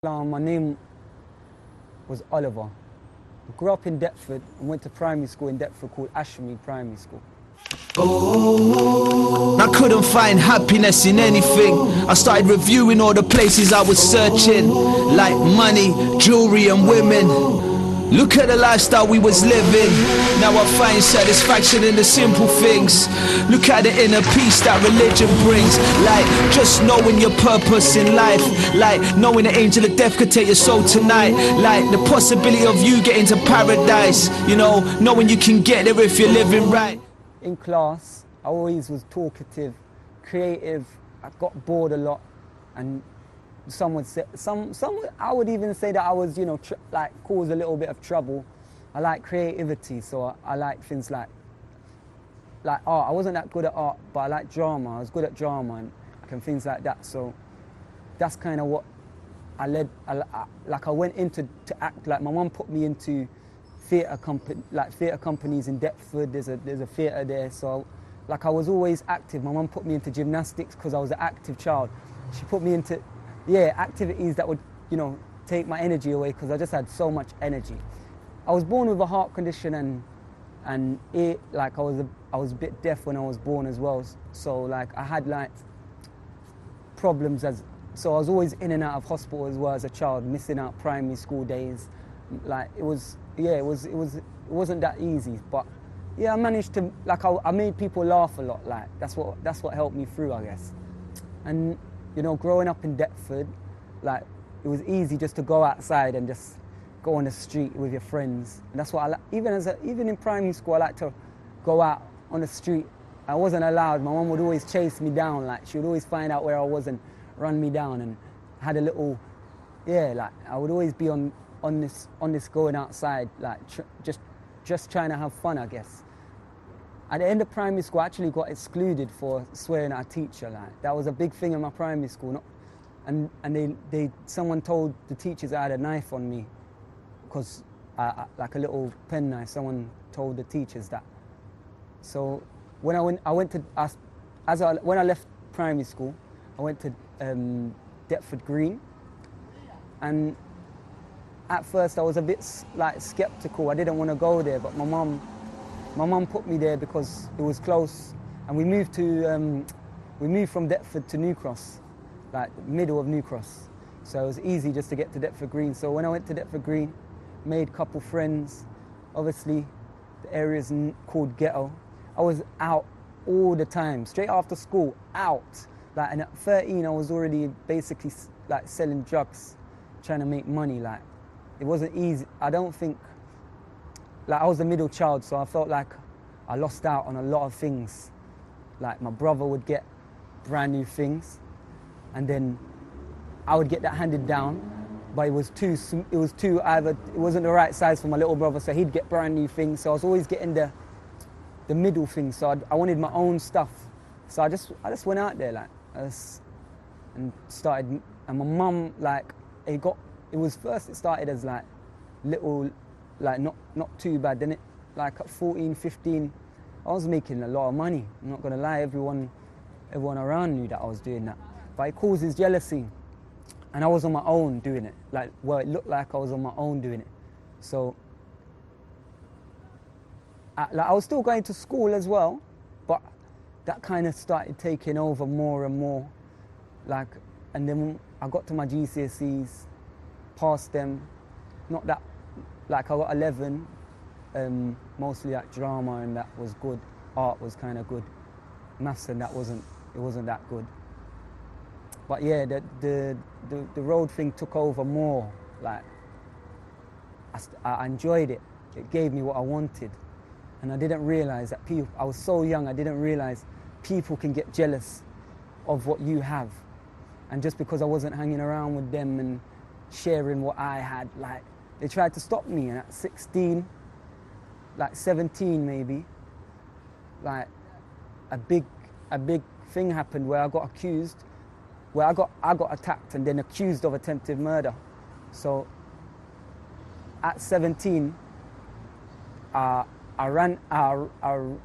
My name was Oliver. I grew up in Deptford and went to primary school in Deptford called Ashmead Primary School. I couldn't find happiness in anything. I started reviewing all the places I was searching, like money, jewelry and women. Look at the lifestyle we was living. Now I find satisfaction in the simple things. Look at the inner peace that religion brings. Like just knowing your purpose in life. Like knowing the angel of death could take your soul tonight. Like the possibility of you getting to paradise. You know, knowing you can get there if you're living right. In class, I always was talkative, creative. I got bored a lot, and some would say, I would even say that I was, like cause a little bit of trouble. I like creativity, so I like things like art. I wasn't that good at art, but I like drama. I was good at drama and things like that. So that's kind of what I went into to act. Like my mum put me into theatre companies in Deptford. There's a theatre there, so I was always active. My mum put me into gymnastics because I was an active child. She put me into activities that would take my energy away because I just had so much energy. I was born with a heart condition and I was a bit deaf when I was born as well. So I had problems so I was always in and out of hospital as well as a child, missing out primary school days. It wasn't that easy, but I managed to I made people laugh a lot. That's what helped me through, I guess. And growing up in Deptford, it was easy just to go outside and just go on the street with your friends. And that's what I like. Even in primary school, I liked to go out on the street. I wasn't allowed. My mum would always chase me down. She would always find out where I was and run me down. And had a little, I would always be on this going outside, just trying to have fun, I guess. At the end of primary school, I actually got excluded for swearing at a teacher. That was a big thing in my primary school. And someone told the teachers I had a knife on me, because like a little pen knife. Someone told the teachers that. So when I left primary school, I went to Deptford Green, and at first I was a bit skeptical. I didn't want to go there, but my mum put me there because it was close, and we moved from Deptford to New Cross, middle of New Cross. So it was easy just to get to Deptford Green. So when I went to Deptford Green, made a couple friends. Obviously, the area's called ghetto. I was out all the time, straight after school, out. And at 13, I was already basically selling drugs, trying to make money. It wasn't easy. I don't think. I was the middle child, so I felt like I lost out on a lot of things. My brother would get brand new things, and then I would get that handed down, but it wasn't the right size for my little brother, so he'd get brand new things. So I was always getting the middle things. So I wanted my own stuff. So I just went out there and started. And my mum it started as little. Not too bad. Then at 14, 15, I was making a lot of money. I'm not gonna lie, everyone around knew that I was doing that. But it causes jealousy. And I was on my own doing it. It looked like I was on my own doing it. So I was still going to school as well, but that kind of started taking over more and more. And then I got to my GCSEs, passed them, not that. I got 11, mostly drama, and that was good. Art was kind of good. Maths and it wasn't that good. But the road thing took over more. I enjoyed it. It gave me what I wanted, and I didn't realize that people. I was so young. I didn't realize people can get jealous of what you have, and just because I wasn't hanging around with them and sharing what I had, they tried to stop me, and at 16, 17 maybe, a big thing happened where I got accused, where I got attacked and then accused of attempted murder. So at 17, I'm not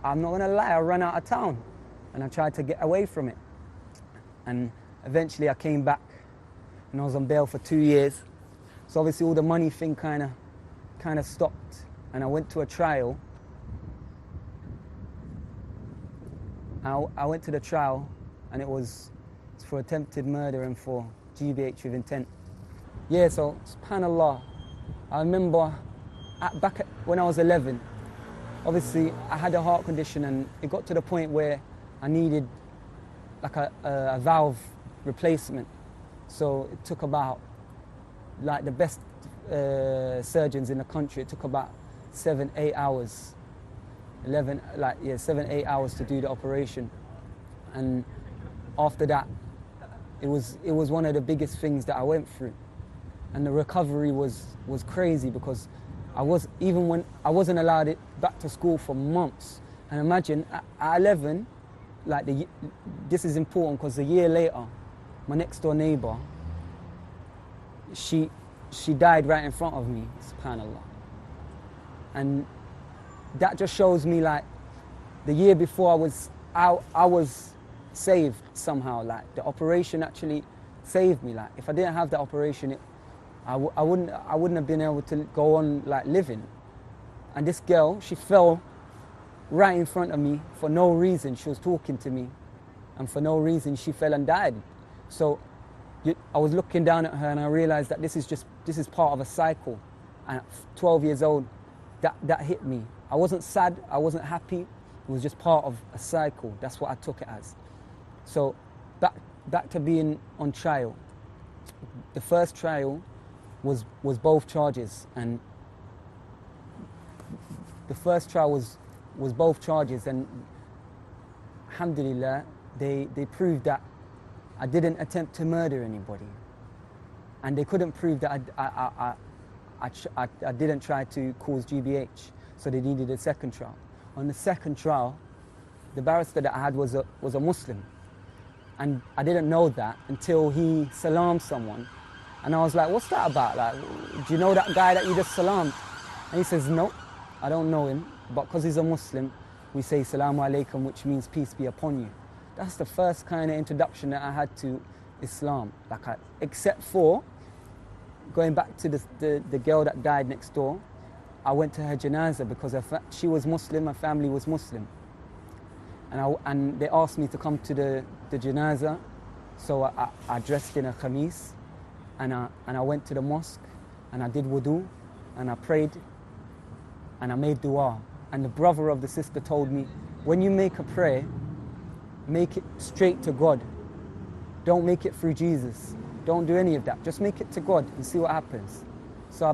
gonna lie, I ran out of town, and I tried to get away from it. And eventually I came back and I was on bail for 2 years. So obviously all the money thing kind of stopped, and I went to a trial. I went to the trial, and it was for attempted murder and for GBH with intent. Yeah, so subhanallah, I remember when I was 11, obviously I had a heart condition, and it got to the point where I needed like a valve replacement. So it took about, like the best surgeons in the country, it took about 7-8 hours, 7-8 hours to do the operation. And after that, it was one of the biggest things that I went through. And the recovery was crazy, because when I wasn't allowed it back to school for months. And imagine at 11, like this is important, because a year later, my next door neighbor, she died right in front of me, subhanallah. And that just shows me, like, the year before I was saved somehow. Like, the operation actually saved me. Like, if I didn't have the operation, I wouldn't have been able to go on like living. And this girl, she fell right in front of me for no reason. She was talking to me, and for no reason she fell and died. So I was looking down at her, and I realized that this is part of a cycle. And at 12 years old, that hit me. I wasn't sad, I wasn't happy. It was just part of a cycle. That's what I took it as. So back to being on trial. The first trial was both charges, and the first trial was both charges, and alhamdulillah, they proved that I didn't attempt to murder anybody, and they couldn't prove that I didn't try to cause GBH, so they needed a second trial. On the second trial, the barrister that I had was a Muslim, and I didn't know that until he salamed someone, and I was like, what's that about? Like, do you know that guy that you just salamed? And he says, no, I don't know him, but because he's a Muslim, we say Salamu Alaikum, which means peace be upon you. That's the first kind of introduction that I had to Islam, except for going back to the girl that died next door. I went to her janazah because she was Muslim, her family was Muslim. And they asked me to come to the janazah, so I dressed in a khamis, and I went to the mosque, and I did wudu, and I prayed, and I made dua. And the brother of the sister told me, when you make a prayer, make it straight to God. Don't make it through Jesus. Don't do any of that. Just make it to God and see what happens. So I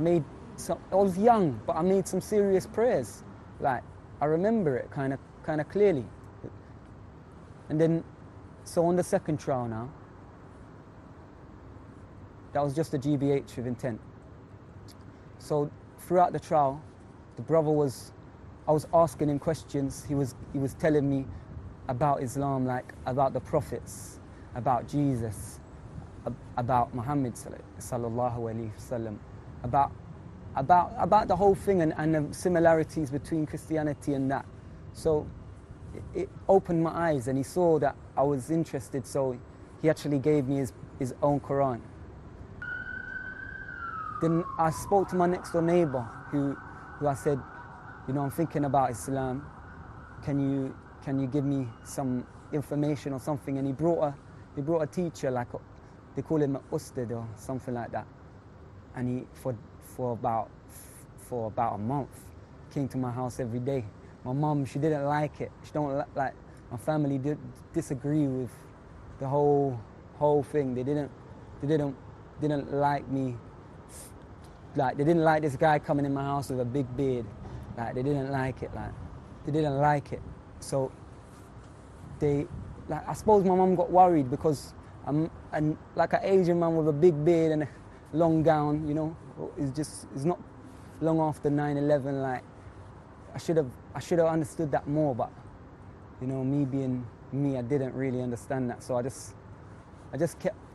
was young, but I made some serious prayers. Like, I remember it kind of clearly. And then, so on the second trial now, that was just a GBH with intent. So throughout the trial, the brother I was asking him questions. He was telling me about Islam, like about the prophets, about Jesus, about Muhammad sallallahu alaihi wasallam, about the whole thing and the similarities between Christianity and that. So it opened my eyes, and he saw that I was interested, so he actually gave me his own Quran. Then I spoke to my next door neighbor who I said, I'm thinking about Islam. Can you give me some information or something? And he brought a teacher, like they call him an ustad or something like that. And he for about a month came to my house every day. My mum, she didn't like it. She don't like my family did disagree with the whole thing. They didn't like me. Like, they didn't like this guy coming in my house with a big beard. Like, they didn't like it. Like, they didn't like it. So I suppose my mum got worried because I'm like an Asian man with a big beard and a long gown, it's not long after 9/11. Like, I should have understood that more, but me being me, I didn't really understand that. So I just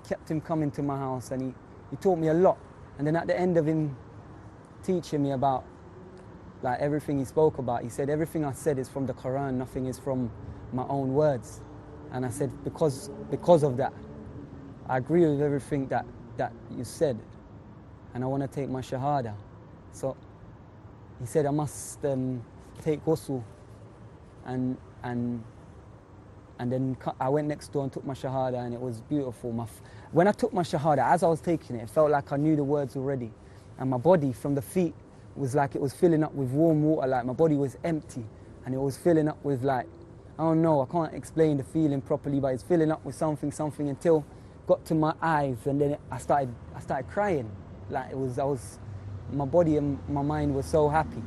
kept him coming to my house, and he taught me a lot. And then at the end of him teaching me about like everything he spoke about, he said, everything I said is from the Quran, nothing is from my own words. And I said, because of that, I agree with everything that that you said, and I want to take my shahada. So he said I must take ghusl, and then I went next door and took my shahada, and it was beautiful. When I took my shahada, as I was taking it, it felt like I knew the words already, and my body from the feet was like it was filling up with warm water, like my body was empty, and it was filling up with like, I don't know, I can't explain the feeling properly, but it's filling up with something until it got to my eyes, and then I started crying. Like my body and my mind were so happy.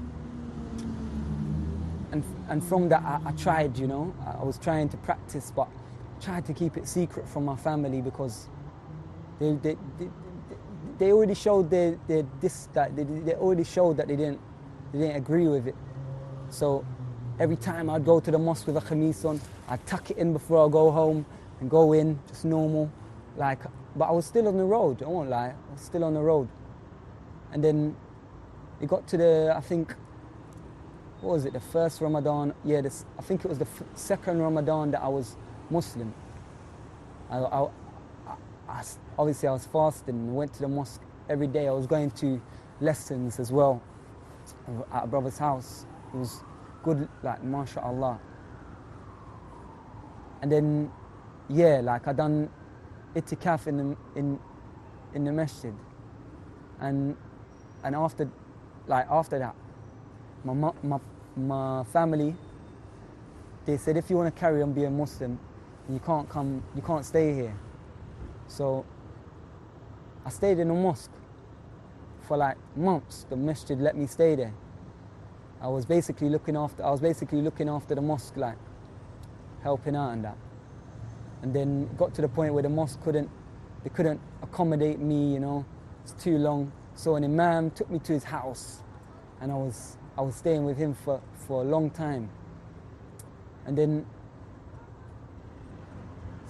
And from that I tried, I was trying to practice, but tried to keep it secret from my family because they already showed they already showed that they didn't agree with it. So every time I'd go to the mosque with a khamis on, I'd tuck it in before I go home and go in just normal, but I was still on the road. I won't lie, I was still on the road. And then it got to I think, what was it, the first Ramadan? Yeah, I think it was the second Ramadan that I was Muslim. Obviously I was fasting and went to the mosque every day. I was going to lessons as well at a brother's house. It was good, like, mashallah. And then, yeah, like I done itikaf in the masjid. And after that, my family, they said, if you want to carry on being Muslim, you can't stay here. So I stayed in the mosque for like months. The masjid let me stay there. I was basically looking after the mosque, like helping out and that. And then it got to the point where the mosque couldn't accommodate me, it's too long. So an imam took me to his house, and I was staying with him for a long time. And then,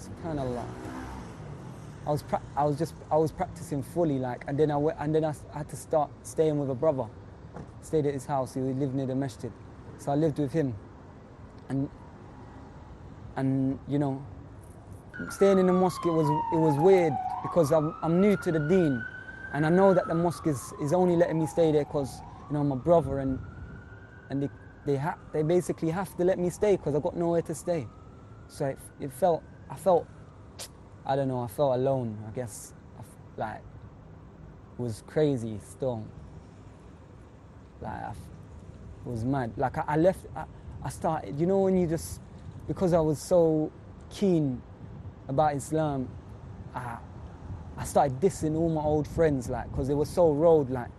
subhanallah, I was practicing fully, like, and then I had to start staying with a brother. Stayed at his house. He lived near the masjid, so I lived with him. And staying in the mosque, it was weird because I'm new to the deen, and I know that the mosque is only letting me stay there because my brother and they basically have to let me stay because I got nowhere to stay. So I felt I don't know, I felt alone, I guess. Like, it was crazy still. Like, it was mad. Like, I started, when you just, because I was so keen about Islam, I started dissing all my old friends, like, because they were so road, like,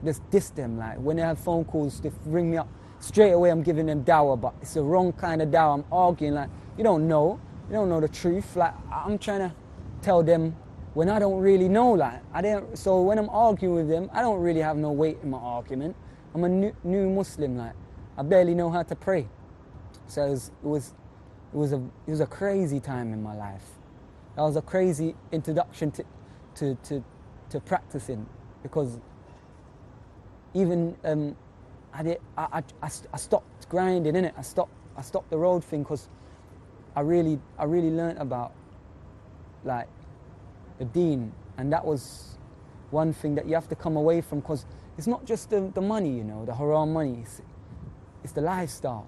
just diss them. Like, when they have phone calls, they ring me up, straight away I'm giving them dawah, but it's the wrong kind of dawah. I'm arguing, like, you don't know the truth. Like, I'm trying to tell them when I don't really know, like, so when I'm arguing with them, I don't really have no weight in my argument. I'm a new Muslim, like, I barely know how to pray. So it was a crazy time in my life. That was a crazy introduction to practicing, because even I stopped grinding, innit? I stopped the road thing because I really learnt about, like, the deen, and that was one thing that you have to come away from, because it's not just the money, the haram money. It's the lifestyle.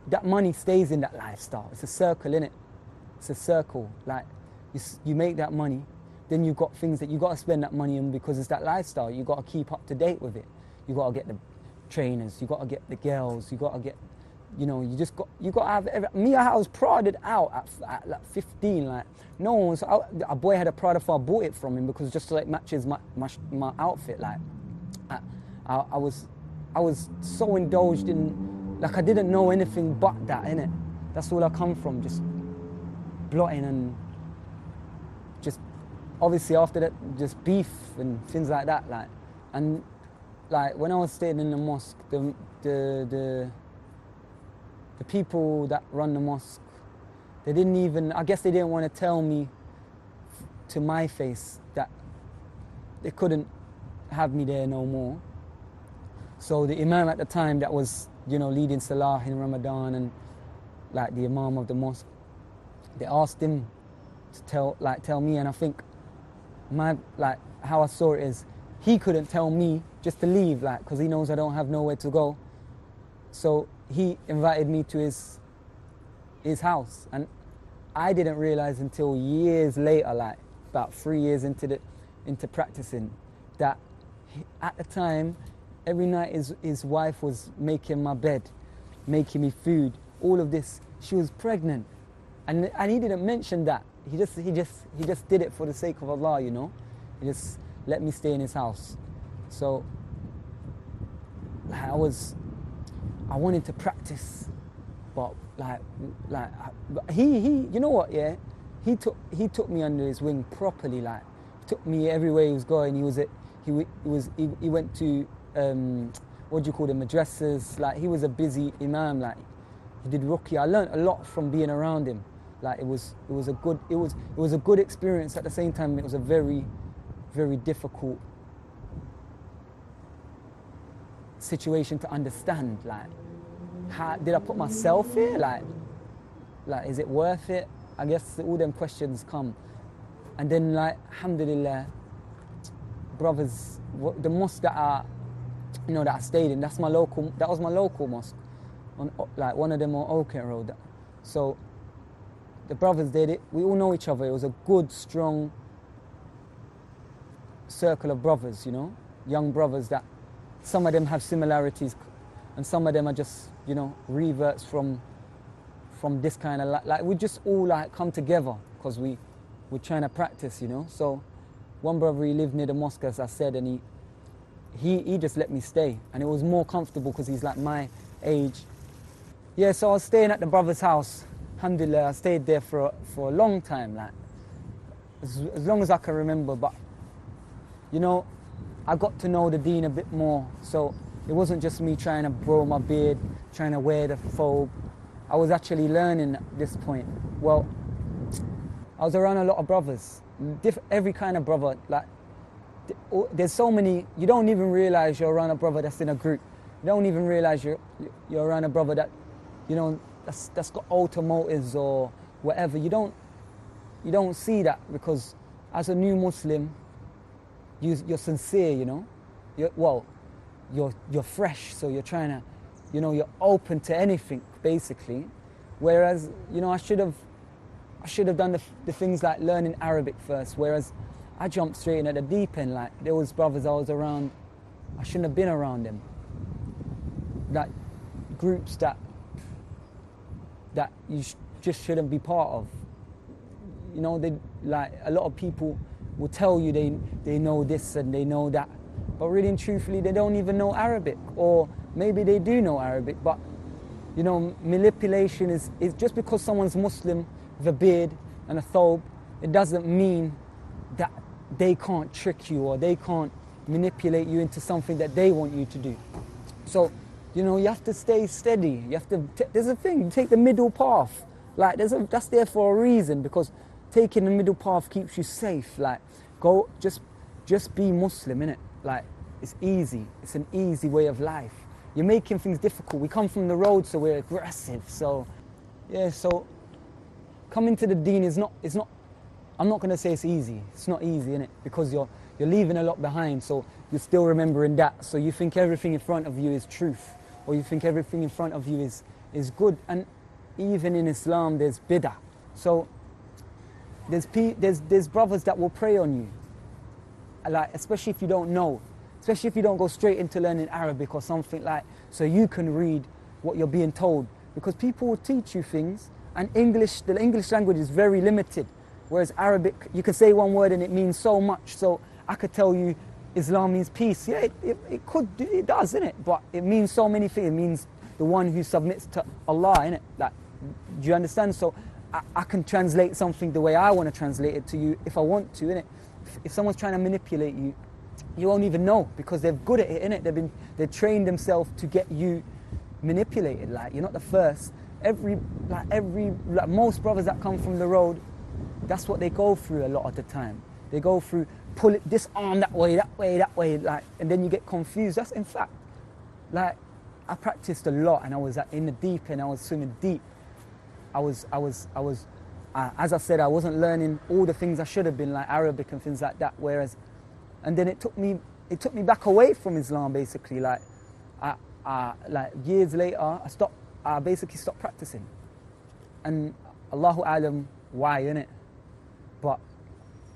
That money stays in that lifestyle. It's a circle, innit? It's a circle. Like, you make that money, then you've got things that you got to spend that money on because it's that lifestyle. You got to keep up to date with it. You got to get the trainers. You got to get the girls. You got to get, you got to have. Me, I was prodded out at like 15. Like, no one was. A boy had a Prada, so I bought it from him because just so it matches my outfit. Like, I was so indulged in, like, I didn't know anything but that, innit? That's all I come from, just blotting and just, obviously after that, just beef and things like that, like. And like, when I was staying in the mosque, the people that run the mosque, they didn't even, I guess they didn't want to tell me to my face that they couldn't have me there no more. So the imam at the time that was, leading Salah in Ramadan, and like the imam of the mosque, they asked him to tell me, and I think how I saw it is he couldn't tell me just to leave, like, because he knows I don't have nowhere to go. So he invited me to his house, and I didn't realize until years later, like about 3 years into practicing, that at the time, every night his wife was making my bed, making me food, all of this. She was pregnant, and he didn't mention that. He just did it for the sake of Allah, you know. He just let me stay in his house. So I wanted to practice, but he you know what, yeah, he took me under his wing properly. Like, he took me everywhere he was going. He went to what do you call them, madrasas. Like, he was a busy imam. Like, he did ruqya. I learned a lot from being around him. Like, it was a good experience. At the same time, it was a very, very difficult situation to understand. Like, how did I put myself here? Like, is it worth it? I guess all them questions come. And then, like, alhamdulillah, brothers, the mosque that I stayed in, that was my local mosque, on like one of them on Oakent Road. So the brothers did it. We all know each other. It was a good, strong circle of brothers, you know, young brothers that some of them have similarities, and some of them are just, you know, reverts from this kind of like we just all like come together because we're trying to practice, you know. So one brother, he lived near the mosque, as I said, and he just let me stay, and it was more comfortable because he's like my age. Yeah, so I was staying at the brother's house. Alhamdulillah, I stayed there for a long time, like as long as I can remember. But you know, I got to know the deen a bit more. So it wasn't just me trying to grow my beard, trying to wear the thobe. I was actually learning at this point. Well, I was around a lot of brothers, every kind of brother. Like, there's so many, you don't even realize you're around a brother that's in a group. You don't even realize you're around a brother that, you know, that's got automotives or whatever. You don't see that, because as a new Muslim, you're sincere, you know. You're fresh, so you're trying to, you know, you're open to anything basically. Whereas, you know, I should have done the things like learning Arabic first. Whereas I jumped straight in at the deep end. Like, there was brothers I was around, I shouldn't have been around them. Like, groups that you just shouldn't be part of. You know, like, a lot of people will tell you they know this and they know that, but really and truthfully they don't even know Arabic, or maybe they do know Arabic, but you know, manipulation is just because someone's Muslim with a beard and a thobe, it doesn't mean that they can't trick you or they can't manipulate you into something that they want you to do. So, you know, you have to stay steady. You have to. There's a thing. You take the middle path. Like, that's there for a reason, because taking the middle path keeps you safe. Like, just be Muslim, innit? Like, it's easy. It's an easy way of life. You're making things difficult. We come from the road, so we're aggressive. So, yeah. So, coming to the deen is not. I'm not gonna say it's easy. It's not easy, innit? Because you're leaving a lot behind. So you're still remembering that. So you think everything in front of you is truth, or you think everything in front of you is good. And even in Islam, there's bid'ah. So there's brothers that will prey on you, like, especially if you don't know, especially if you don't go straight into learning Arabic or something, like, so you can read what you're being told, because people will teach you things, and the English language is very limited, whereas Arabic, you can say one word and it means so much. So I could tell you Islam means peace. Yeah, it does, innit? But it means so many things. It means the one who submits to Allah, innit? Like, do you understand? So I can translate something the way I want to translate it to you if I want to, innit? If someone's trying to manipulate you, you won't even know, because they're good at it, innit? They've trained themselves to get you manipulated. Like, you're not the first. Most brothers that come from the road, that's what they go through a lot of the time. They go through, pull it this arm that way, like, and then you get confused. That's, in fact, like, I practiced a lot, and I was in the deep end. I was swimming deep. I was as I said, I wasn't learning all the things I should have been, like Arabic and things like that. And then it took me back away from Islam, basically. Like years later, I basically stopped practicing. And Allahu Alam, why, innit? But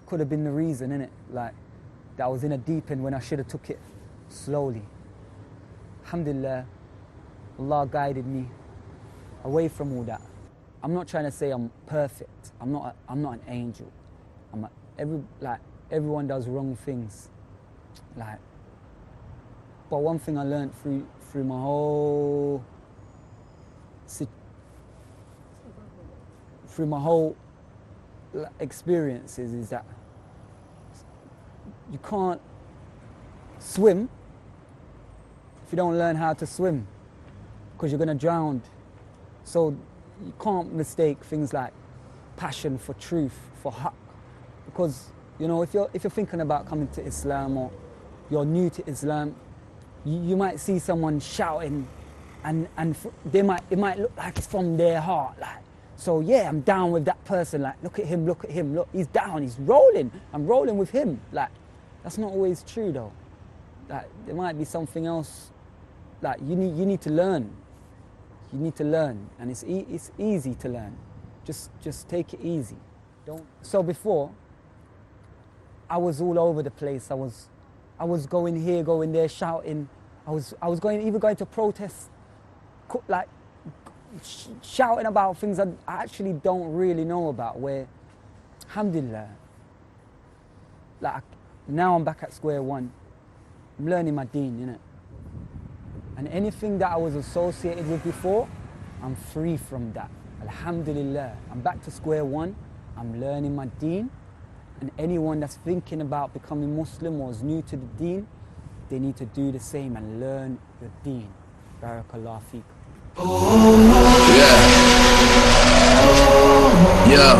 could have been the reason, innit? Like, that I was in a deep end when I should have took it slowly. Alhamdulillah, Allah guided me away from all that. I'm not trying to say I'm perfect. I'm not an angel. Everyone does wrong things. Like, but one thing I learned through my whole experiences is that you can't swim if you don't learn how to swim, because you're going to drown. So you can't mistake things like passion for truth, for haqq. Because, you know, if you're thinking about coming to Islam, or you're new to Islam, you might see someone shouting and it might look like it's from their heart. Like, so yeah, I'm down with that person. Like, look at him, look, he's down, he's rolling. I'm rolling with him. Like, that's not always true though. Like, there might be something else. Like, you need to learn. You need to learn, and it's easy to learn. Just take it easy. So before, I was all over the place. I was going here, going there, shouting. I was even going to protest, like shouting about things I actually don't really know about. Where, alhamdulillah, like now I'm back at square one. I'm learning my deen, innit? And anything that I was associated with before, I'm free from that. Alhamdulillah, I'm back to square one. I'm learning my deen. And anyone that's thinking about becoming Muslim or is new to the deen, they need to do the same and learn the deen. Barakallah feek. Yeah.